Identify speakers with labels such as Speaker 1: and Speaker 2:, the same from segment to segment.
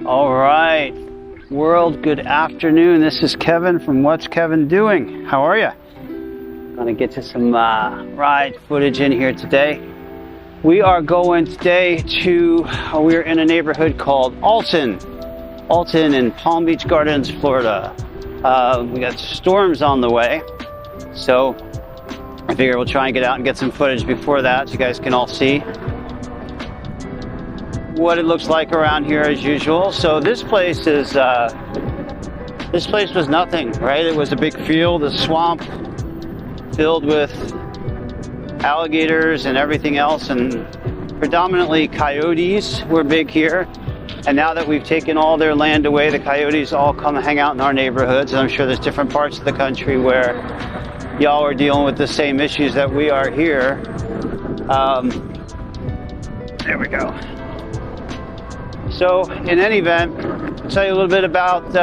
Speaker 1: All right, world, good afternoon. This is Kevin from What's Kevin Doing. How are you? Gonna get to some ride footage in here today. We are going today to, we're in a neighborhood called Alton in Palm Beach Gardens, Florida. We got storms on the way, so I figure we'll try and get out and get some footage before that so you guys can all see what it looks like around here as usual. So this place was nothing, right? It was a big field, a swamp filled with alligators and everything else, and predominantly coyotes were big here. And now that we've taken all their land away, the coyotes all come hang out in our neighborhoods. And I'm sure there's different parts of the country where y'all are dealing with the same issues that we are here. There we go. So in any event, I'll tell you a little bit about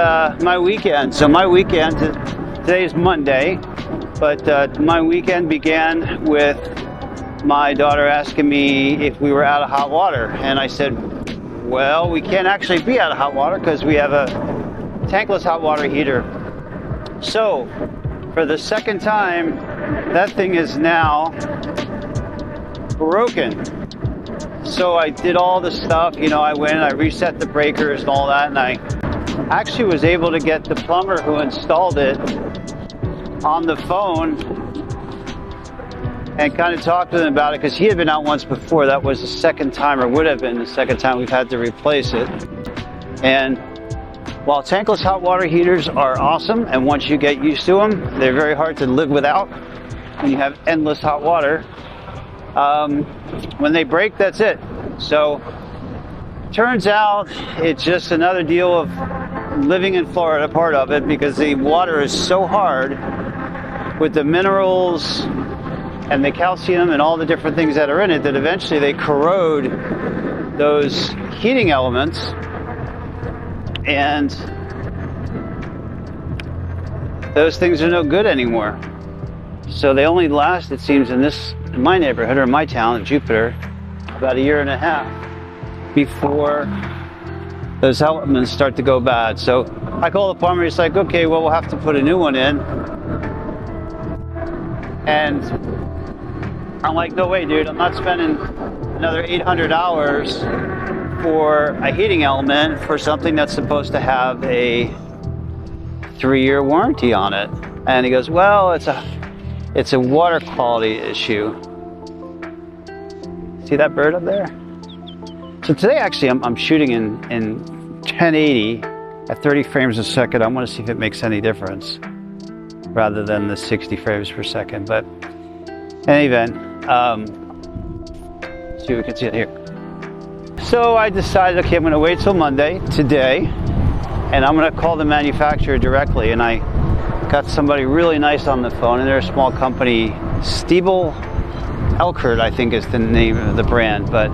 Speaker 1: my weekend. So my weekend, today is Monday, but my weekend began with my daughter asking me if we were out of hot water. And I said, well, we can't actually be out of hot water because we have a tankless hot water heater. So for the second time, that thing is now broken. So I did all the stuff, I went and I reset the breakers and all that, and I actually was able to get the plumber who installed it on the phone and kind of talk to him about it, because he had been out once before. That was the second time, or would have been the second time we've had to replace it. And while tankless hot water heaters are awesome, and once you get used to them, they're very hard to live without when you have endless hot water. When they break, that's it. So turns out it's just another deal of living in Florida, part of it, because the water is so hard with the minerals and the calcium and all the different things that are in it that eventually they corrode those heating elements, and those things are no good anymore. So they only last, it seems, in my neighborhood, or my town, Jupiter, about a year and a half before those elements start to go bad. So I call the plumber. He's like, okay, well, we'll have to put a new one in. And I'm like, no way, dude, I'm not spending another $800 for a heating element for something that's supposed to have a 3-year warranty on it. And he goes, well, it's a water quality issue. See that bird up there? So today, actually, I'm shooting in 1080 at 30 frames a second. I want to see if it makes any difference rather than the 60 frames per second. But in any event, see if we can see it here. So I decided, okay, I'm going to wait till Monday, today, and I'm going to call the manufacturer directly. And I got somebody really nice on the phone, and they're a small company, Stiebel Elkert, I think is the name of the brand, but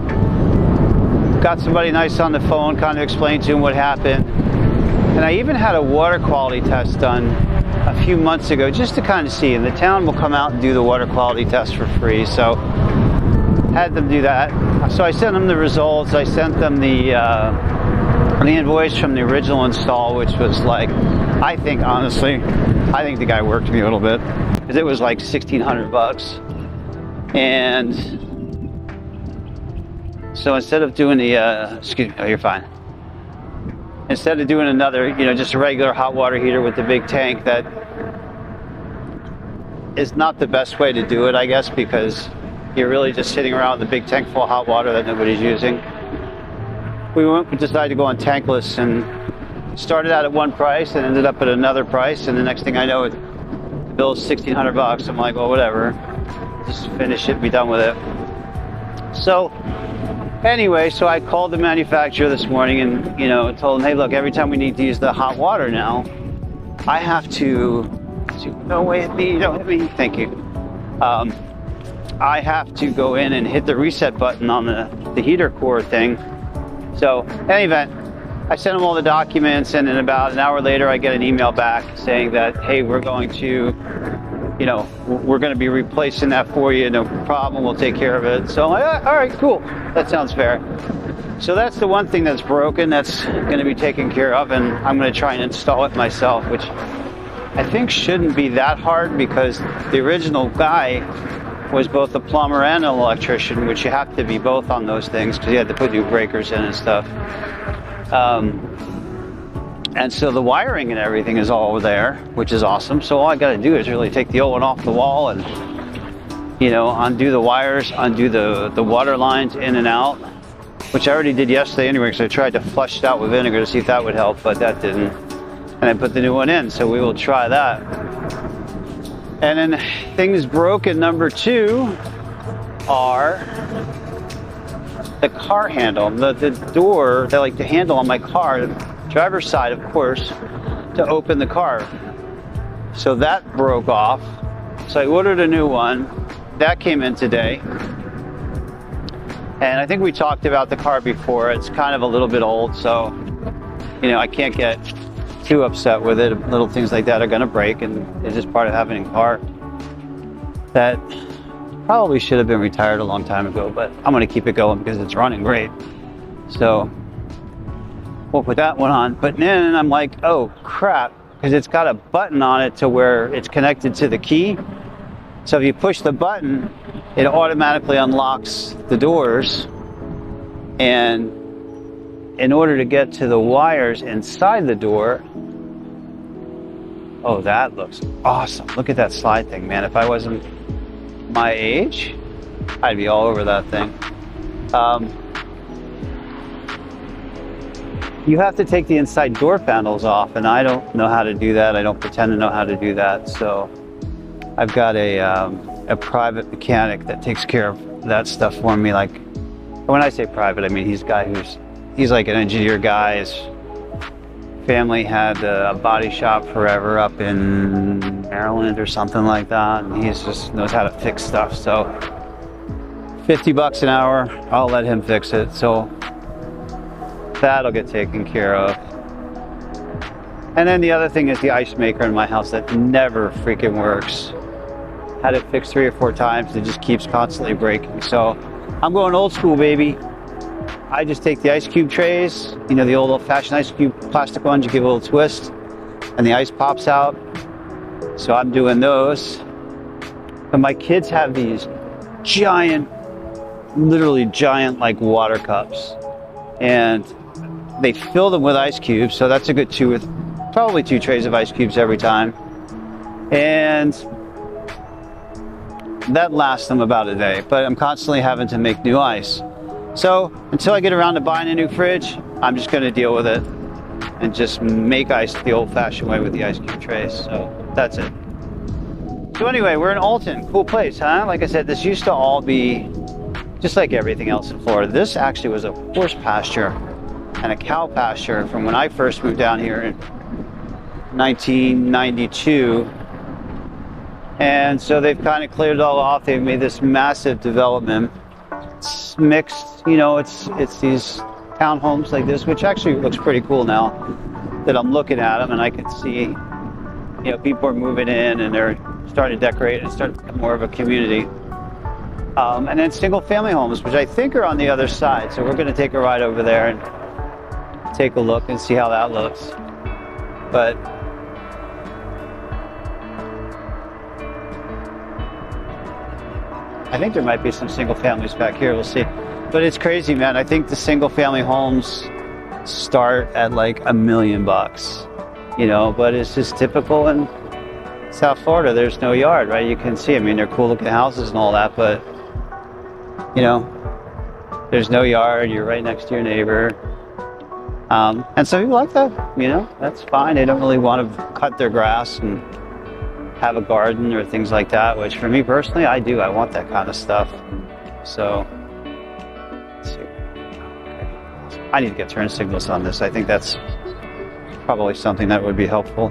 Speaker 1: got somebody nice on the phone, kind of explained to him what happened. And I even had a water quality test done a few months ago just to kind of see, and the town will come out and do the water quality test for free, so had them do that. So I sent them the results. I sent them the invoice from the original install, which was like, I think the guy worked me a little bit, because it was like $1,600. And so instead of doing the, you're fine. Instead of doing another, just a regular hot water heater with the big tank, that is not the best way to do it, I guess, because you're really just sitting around with a big tank full of hot water that nobody's using. We decided to go on tankless, and started out at one price and ended up at another price, and the next thing I know, the bill is $1,600. I'm like, well, whatever, just finish it, be done with it. So anyway, so I called the manufacturer this morning and told them, hey, look, every time we need to use the hot water now, I have to don't hit me, thank you. I have to go in and hit the reset button on the heater core thing. So in any event, I sent them all the documents, and then about an hour later, I get an email back saying that, hey, we're going to be replacing that for you, no problem, we'll take care of it. So I'm like, all right, cool, that sounds fair. So that's the one thing that's broken that's going to be taken care of, and I'm going to try and install it myself, which I think shouldn't be that hard because the original guy was both a plumber and an electrician, which you have to be both on those things because you had to put new breakers in and stuff. And so the wiring and everything is all there, which is awesome. So all I got to do is really take the old one off the wall and, you know, undo the wires, undo the water lines in and out, which I already did yesterday anyway because I tried to flush it out with vinegar to see if that would help, but that didn't. And I put the new one in, so we will try that. And then things broken number 2 are the car handle, the door, the handle on my car, driver's side, of course, to open the car. So that broke off. So I ordered a new one. That came in today. And I think we talked about the car before. It's kind of a little bit old, so, you know, I can't get too upset with it. Little things like that are going to break, and it's just part of having a car that probably should have been retired a long time ago, but I'm going to keep it going because it's running great. So we'll put that one on. But then I'm like, oh crap, because it's got a button on it to where it's connected to the key. So if you push the button, it automatically unlocks the doors. And in order to get to the wires inside the door, oh, that looks awesome. Look at that slide thing, man. If I wasn't my age, I'd be all over that thing. You have to take the inside door panels off, and I don't know how to do that. I don't pretend to know how to do that. So I've got a private mechanic that takes care of that stuff for me. Like, when I say private, I mean he's a guy he's like an engineer guy. His family had a body shop forever up in Maryland or something like that, and he just knows how to fix stuff. So $50 an hour, I'll let him fix it. So that'll get taken care of. And then the other thing is the ice maker in my house that never freaking works. Had it fixed 3 or 4 times, it just keeps constantly breaking. So I'm going old school, baby. I just take the ice cube trays, you know, the old-fashioned ice cube plastic ones, you give a little twist, and the ice pops out. So I'm doing those. But my kids have these giant, literally giant, like water cups. And they fill them with ice cubes, so that's a good probably 2 trays of ice cubes every time. And that lasts them about a day, but I'm constantly having to make new ice. So until I get around to buying a new fridge, I'm just going to deal with it and just make ice the old-fashioned way with the ice cube trays. So that's it. So anyway, we're in Alton. Cool place, huh? Like I said, this used to all be just like everything else in Florida. This actually was a horse pasture and a cow pasture from when I first moved down here in 1992. And so they've kind of cleared it all off. They've made this massive development. It's mixed, you know, it's these townhomes like this, which actually looks pretty cool now that I'm looking at them, and I can see, you know, people are moving in and they're starting to decorate and start to become more of a community. And then single family homes, which I think are on the other side. So we're going to take a ride over there and take a look and see how that looks. But I think there might be some single families back here. We'll see. But it's crazy, man. I think the single family homes start at like $1 million, you know, but it's just typical in South Florida. There's no yard, right? You can see, I mean, they're cool looking houses and all that, but you know, there's no yard. You're right next to your neighbor. And some people like that, you know, that's fine. They don't really want to cut their grass and have a garden or things like that, which for me personally, I do. I want that kind of stuff. So, let's see. Okay. I need to get turn signals on this. I think that's probably something that would be helpful.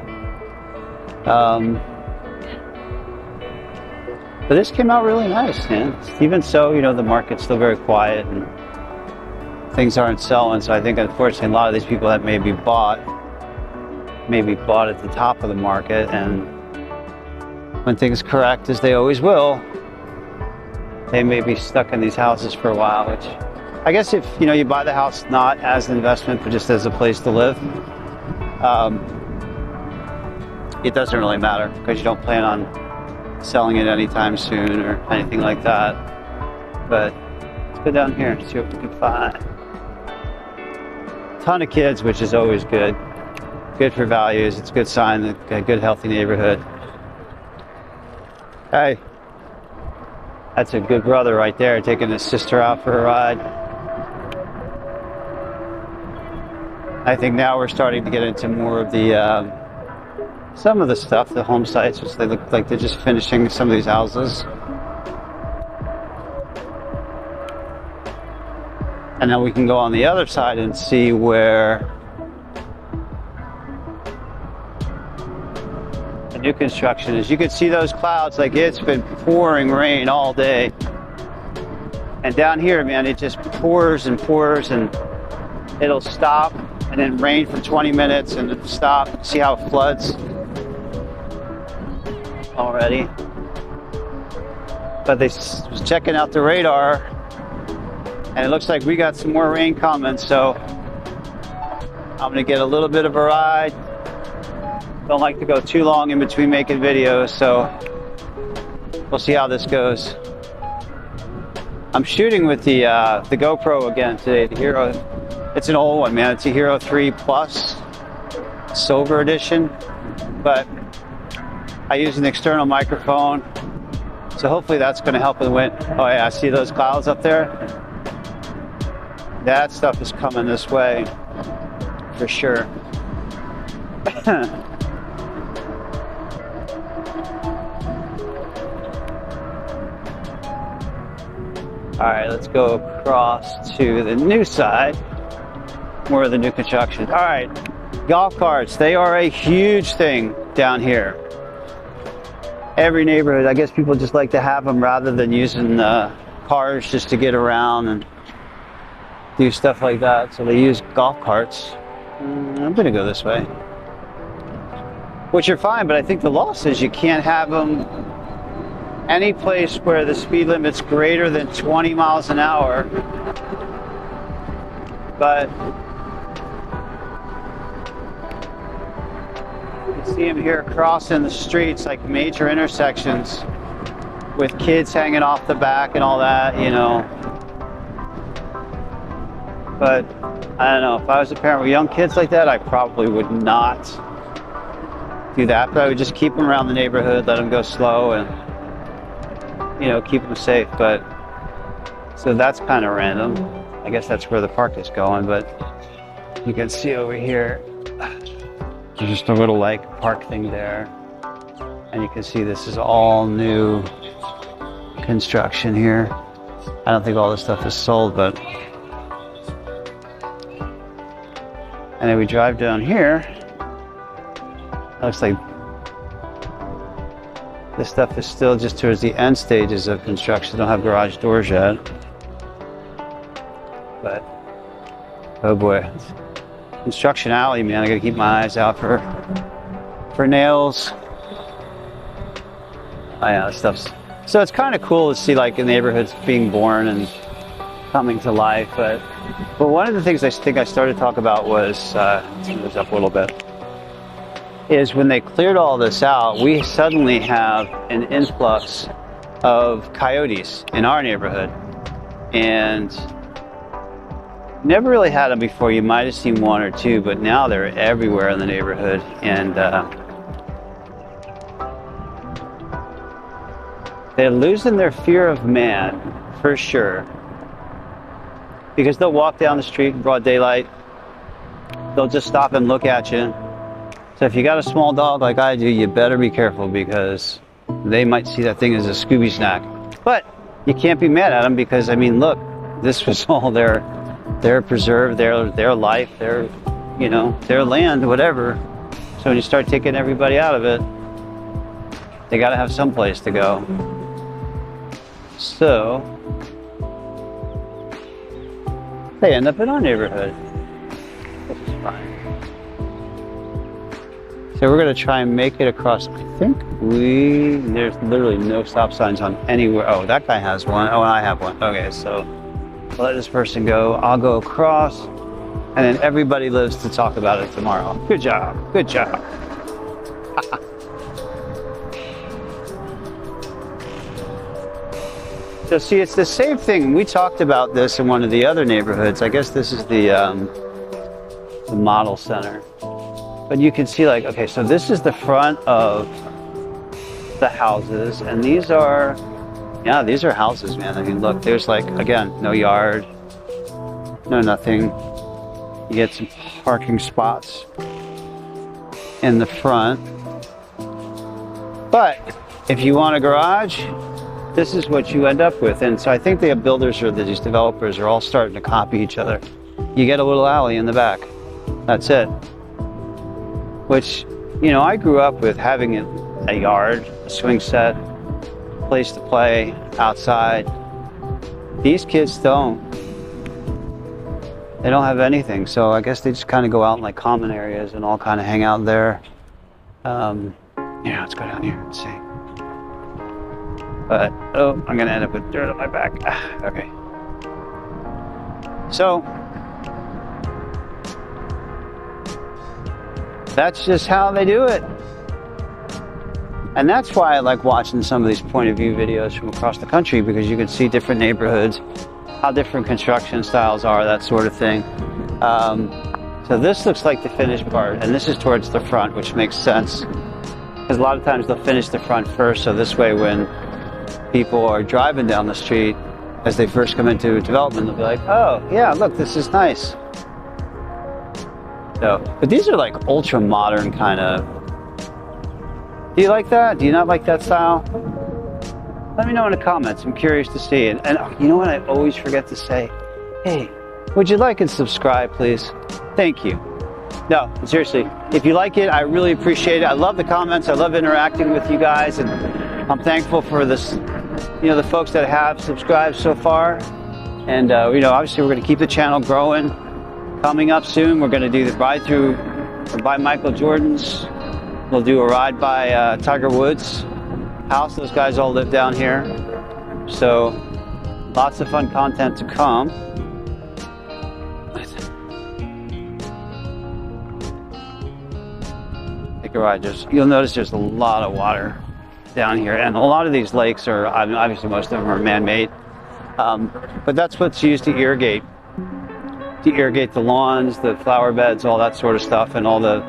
Speaker 1: But this came out really nice, man. Even so, you know, the market's still very quiet and things aren't selling. So I think, unfortunately, a lot of these people that maybe bought at the top of the market, and when things correct, as they always will, they may be stuck in these houses for a while, which I guess if you buy the house not as an investment but just as a place to live, it doesn't really matter because you don't plan on selling it anytime soon or anything like that. But let's go down here and see what we can find. Ton of kids, which is always good. Good for values. It's a good sign that a good, healthy neighborhood. Hey, that's a good brother right there taking his sister out for a ride. I think now we're starting to get into more of the some of the stuff, the home sites, which they look like they're just finishing some of these houses. And then we can go on the other side and see where the new construction is. You can see those clouds, like it's been pouring rain all day. And down here, man, it just pours and pours and it'll stop and then rain for 20 minutes and it'll stop. See how it floods already? But they was checking out the radar and it looks like we got some more rain coming, so I'm gonna get a little bit of a ride. Don't like to go too long in between making videos, so we'll see how this goes. I'm shooting with the GoPro again today, the Hero. It's an old one, man. It's a Hero 3 Plus Silver Edition, but I use an external microphone, so hopefully that's going to help with the wind. Oh yeah, I see those clouds up there. That stuff is coming this way for sure. All right, let's go across to the new side, more of the new construction. All right, golf carts, they are a huge thing down here. Every neighborhood, I guess people just like to have them rather than using cars just to get around and do stuff like that. So they use golf carts. I'm gonna go this way. Which are fine, but I think the law says you can't have them any place where the speed limit's greater than 20 miles an hour. But you see them here crossing the streets, like major intersections with kids hanging off the back and all that, you know. But I don't know, if I was a parent with young kids like that, I probably would not do that. But I would just keep them around the neighborhood, let them go slow and, you know, keep them safe. But so that's kind of random. I guess that's where the park is going, but you can see over here, there's just a little like park thing there. And you can see this is all new construction here. I don't think all this stuff is sold, but. And then we drive down here. It looks like this stuff is still just towards the end stages of construction. They don't have garage doors yet. But, oh boy. Construction alley, man. I gotta keep my eyes out for nails. Oh yeah, this stuff's... So it's kind of cool to see like neighborhoods being born and coming to life, but one of the things I think I started to talk about was, let's move this up a little bit, is when they cleared all this out, we suddenly have an influx of coyotes in our neighborhood. And never really had them before. You might have seen one or two, but now they're everywhere in the neighborhood. And they're losing their fear of man, for sure. Because they'll walk down the street in broad daylight. They'll just stop and look at you. So if you got a small dog like I do, you better be careful because they might see that thing as a Scooby snack. But you can't be mad at them because, I mean, look, this was all their preserve, their life, their, you know, their land, whatever. So when you start taking everybody out of it, they got to have some place to go. So they end up in our neighborhood, which is fine. So we're going to try and make it across. I think there's literally no stop signs on anywhere. Oh, that guy has one. Oh, and I have one. Okay, so let this person go. I'll go across, and then everybody lives to talk about it tomorrow. Good job. Good job. So see, it's the same thing. We talked about this in one of the other neighborhoods. I guess this is the model center. But you can see, like, okay, so this is the front of the houses, and these are, yeah, these are houses, man. I mean, look, there's like, again, no yard, no nothing. You get some parking spots in the front. But if you want a garage, this is what you end up with. And so I think the builders or these developers are all starting to copy each other. You get a little alley in the back. That's it. Which, you know, I grew up with having a yard, a swing set, place to play outside. These kids don't. They don't have anything. So I guess they just kind of go out in like common areas and all kind of hang out there. Yeah, let's go down here and see. But, oh, I'm going to end up with dirt on my back. Okay. So, that's just how they do it. And that's why I like watching some of these point of view videos from across the country, because you can see different neighborhoods, how different construction styles are, that sort of thing. So this looks like the finished part, and this is towards the front, which makes sense. Because a lot of times they'll finish the front first, so this way when people are driving down the street, as they first come into development, they'll be like, oh, yeah, look, this is nice. So, but these are like ultra modern kind of. Do you like that? Do you not like that style? Let me know in the comments. I'm curious to see. And you know what I always forget to say? Hey, would you like and subscribe, please? Thank you. No, seriously, if you like it, I really appreciate it. I love the comments. I love interacting with you guys, and I'm thankful for this, you know, the folks that have subscribed so far. And you know, obviously we're going to keep the channel growing. Coming up soon, we're going to do the ride through or by Michael Jordan's. We'll do a ride by Tiger Woods' house. Those guys all live down here. So lots of fun content to come. Take a ride. You'll notice there's a lot of water down here, and a lot of these lakes are, obviously most of them are man-made, but that's what's used to irrigate the lawns, the flower beds, all that sort of stuff, and all the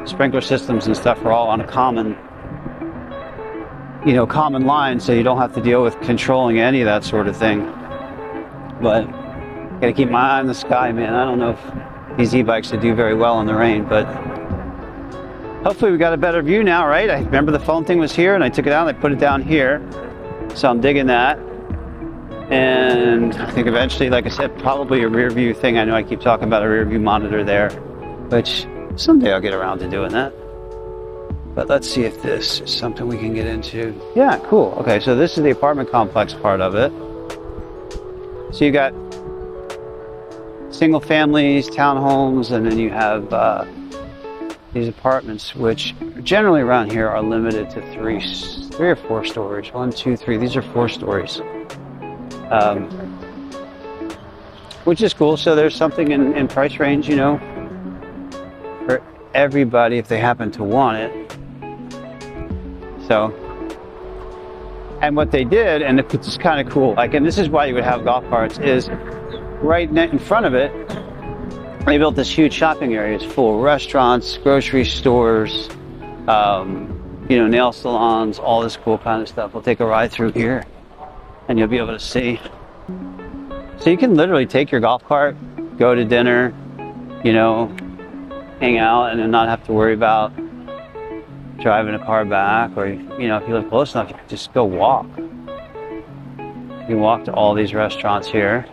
Speaker 1: sprinkler systems and stuff are all on a common line, so you don't have to deal with controlling any of that sort of thing. But gotta keep my eye on the sky, man. I don't know if these e-bikes would do very well in the rain, but hopefully we got a better view now, right? I remember the phone thing was here, and I took it out and I put it down here, so I'm digging that. And I think eventually, like I said, probably a rear view thing. I know I keep talking about a rear view monitor there, which someday I'll get around to doing that. But let's see if this is something we can get into. Yeah, cool. Okay, so this is the apartment complex part of it. So you got single families, townhomes, and then you have these apartments, which generally around here are limited to three or four stories. 1, 2, 3. These are 4 stories. Which is cool. So there's something in price range, you know, for everybody if they happen to want it. So, and what they did, and it's kind of cool, like, and this is why you would have golf carts, is right in front of it, they built this huge shopping area. It's full of restaurants, grocery stores, you know, nail salons, all this cool kind of stuff. We'll take a ride through here, and you'll be able to see. So you can literally take your golf cart, go to dinner, you know, hang out, and then not have to worry about driving a car back, or, you know, if you live close enough, you can just go walk. You can walk to all these restaurants here.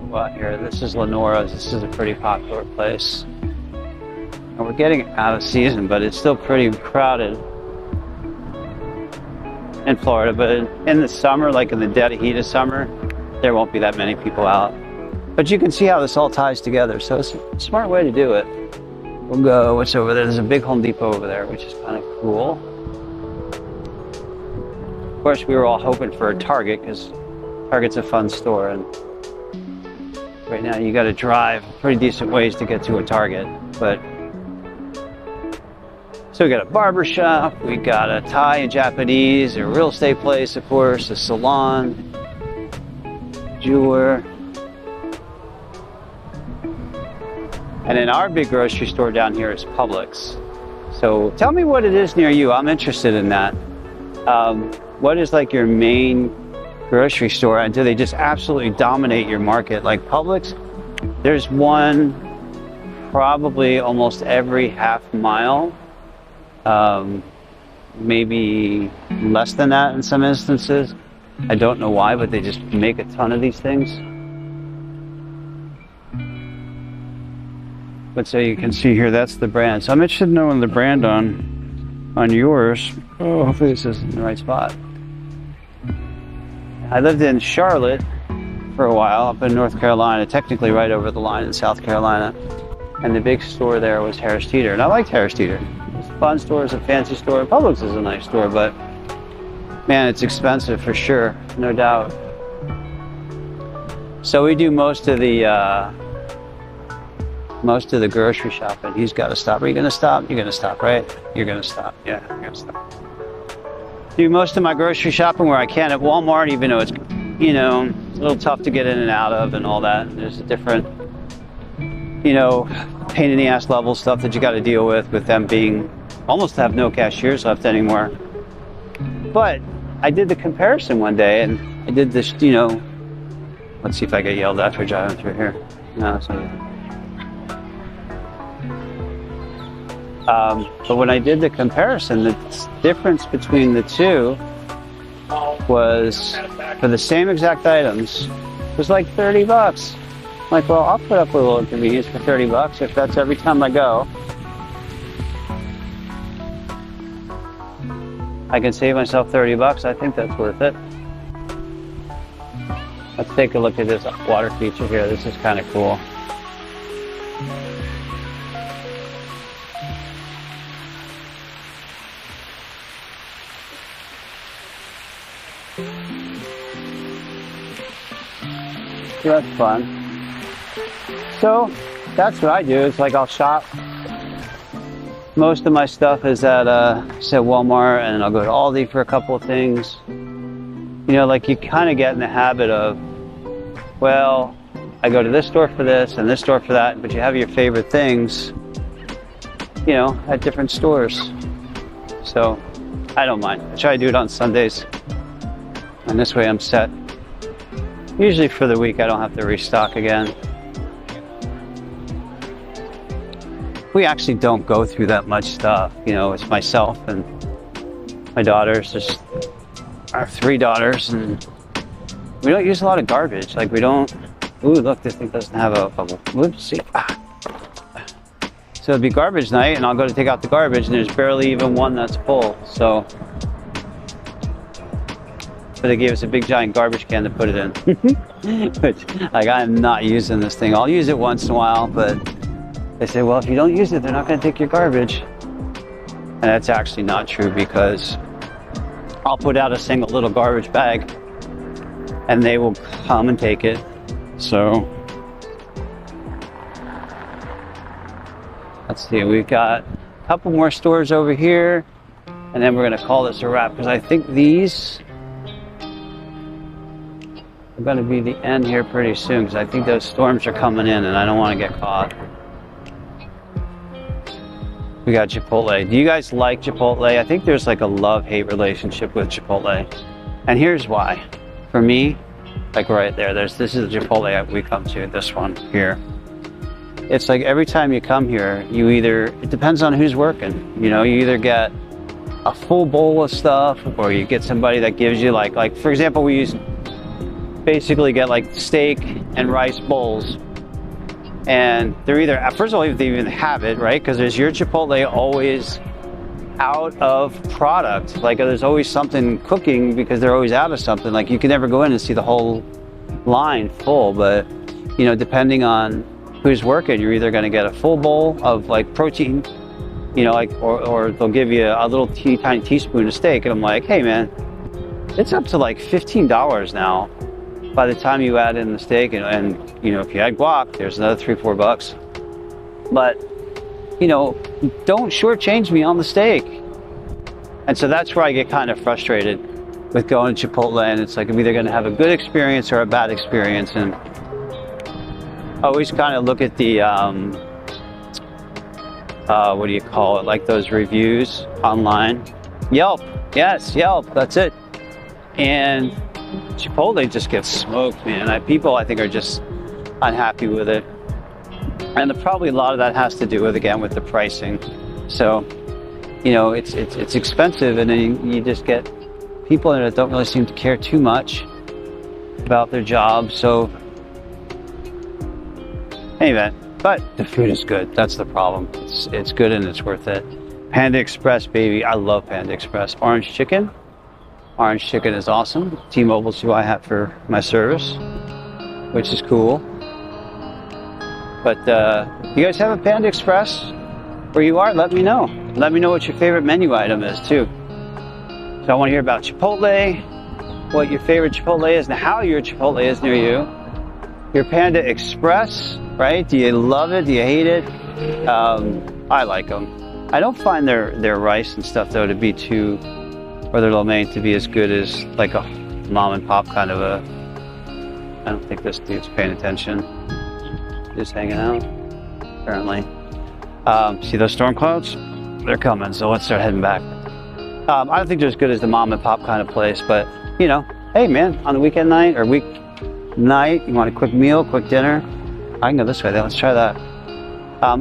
Speaker 1: Well, here, this is Lenora's. This is a pretty popular place. And we're getting out of season, but it's still pretty crowded in Florida. But in the summer, like in the dead heat of summer, there won't be that many people out. But you can see how this all ties together. So it's a smart way to do it. We'll go, what's over there? There's a big Home Depot over there, which is kind of cool. Of course, we were all hoping for a Target, because Target's a fun store, and right now you got to drive pretty decent ways to get to a Target. But so we got a barber shop, we got a Thai and Japanese, a real estate place, of course, a salon, jeweler. And then our big grocery store down here is Publix. So tell me what it is near you. I'm interested in that. What is like your main grocery store, and do they just absolutely dominate your market? Like Publix, there's one probably almost every half mile, maybe less than that in some instances. I don't know why, but they just make a ton of these things. But so you can see here, that's the brand. So I'm interested in knowing the brand on yours. Oh, hopefully this is in the right spot. I lived in Charlotte for a while, up in North Carolina, technically right over the line in South Carolina. And the big store there was Harris Teeter, and I liked Harris Teeter. It's a fun store, it's a fancy store. Publix is a nice store, but man, it's expensive for sure, no doubt. So we do most of the grocery shopping. He's got to stop. Are you going to stop? You're going to stop, right? You're going to stop. Yeah, you're going to stop. Do most of my grocery shopping where I can at Walmart, even though it's, you know, a little tough to get in and out of and all that. There's a different, you know, pain in the ass level stuff that you got to deal with them being almost have no cashiers left anymore. But I did the comparison one day, and I did this, you know, let's see if I get yelled at for driving through here. No, it's not. But when I did the comparison, the difference between the two was, for the same exact items, was like 30 bucks. I'm like, well, I'll put up with a little inconvenience for 30 bucks if that's every time I go. I can save myself 30 bucks. I think that's worth it. Let's take a look at this water feature here. This is kind of cool. So that's fun. So that's what I do. It's like I'll shop. Most of my stuff is at say Walmart, and I'll go to Aldi for a couple of things. You know, like you kind of get in the habit of, well, I go to this store for this and this store for that, but you have your favorite things, you know, at different stores. So I don't mind. I try to do it on Sundays, and this way I'm set. Usually for the week I don't have to restock again. We actually don't go through that much stuff. You know, it's myself and my daughters. Just our 3 daughters, and we don't use a lot of garbage. Like we don't. Ooh, look, this thing doesn't have a whoops. See. So it'd be garbage night, and I'll go to take out the garbage, and there's barely even one that's full. So, but they gave us a big giant garbage can to put it in. Which, like, I'm not using this thing. I'll use it once in a while, but they say, well, if you don't use it, they're not going to take your garbage. And that's actually not true, because I'll put out a single little garbage bag and they will come and take it. So let's see, we've got a couple more stores over here, and then we're going to call this a wrap, because I think these are going to be the end here pretty soon, because I think those storms are coming in and I don't want to get caught. We got Chipotle. Do you guys like Chipotle? I think there's like a love-hate relationship with Chipotle. And here's why. For me, like right there, this is the Chipotle we come to, this one here. It's like every time you come here, you either, it depends on who's working. You know, you either get a full bowl of stuff, or you get somebody that gives you like for example, we basically get like steak and rice bowls. And they're either, first of all, if they even have it, right? Because there's your Chipotle always out of product. Like there's always something cooking, because they're always out of something. Like you can never go in and see the whole line full. But, you know, depending on who's working, you're either going to get a full bowl of like protein, you know, like, or they'll give you a little tiny teaspoon of steak. And I'm like, hey man, it's up to like $15 now by the time you add in the steak and you know, if you add guac, there's another $3-4. But you know, don't shortchange me on the steak. And so that's where I get kind of frustrated with going to Chipotle, and it's like I'm either going to have a good experience or a bad experience. And I always kind of look at the what do you call it, like those reviews online. Yelp, yes, Yelp, that's it. And Chipotle just gets smoked, man. People, I think, are just unhappy with it. And probably a lot of that has to do with, again, with the pricing. So, you know, it's expensive, and then you just get people that don't really seem to care too much about their job. So, anyway, but the food is good. That's the problem. It's good and it's worth it. Panda Express, baby. I love Panda Express. Orange chicken. Orange chicken is awesome. T-Mobile's who I have for my service, which is cool. But you guys have a Panda Express where you are? Let me know. Let me know what your favorite menu item is too. So I want to hear about Chipotle, what your favorite Chipotle is, and how your Chipotle is near you. Your Panda Express, right? Do you love it? Do you hate it? I like them. I don't find their rice and stuff though to be too, or their lo mein to be as good as like a mom and pop kind of a. I don't think this dude's paying attention. Just hanging out, apparently. See those storm clouds? They're coming, so let's start heading back. I don't think they're as good as the mom and pop kind of place, but you know, hey man, on the weekend night or week night, you want a quick meal, quick dinner, I can go this way then, let's try that.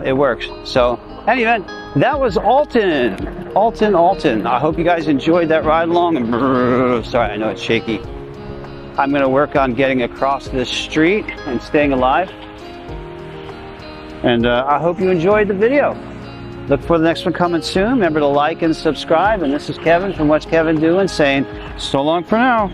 Speaker 1: It works. So anyway, that was Alton. I hope you guys enjoyed that ride along. Sorry, I know it's shaky. I'm gonna work on getting across this street and staying alive. And I hope you enjoyed the video. Look for the next one coming soon. Remember to like and subscribe. And this is Kevin from What's Kevin Doing saying so long for now.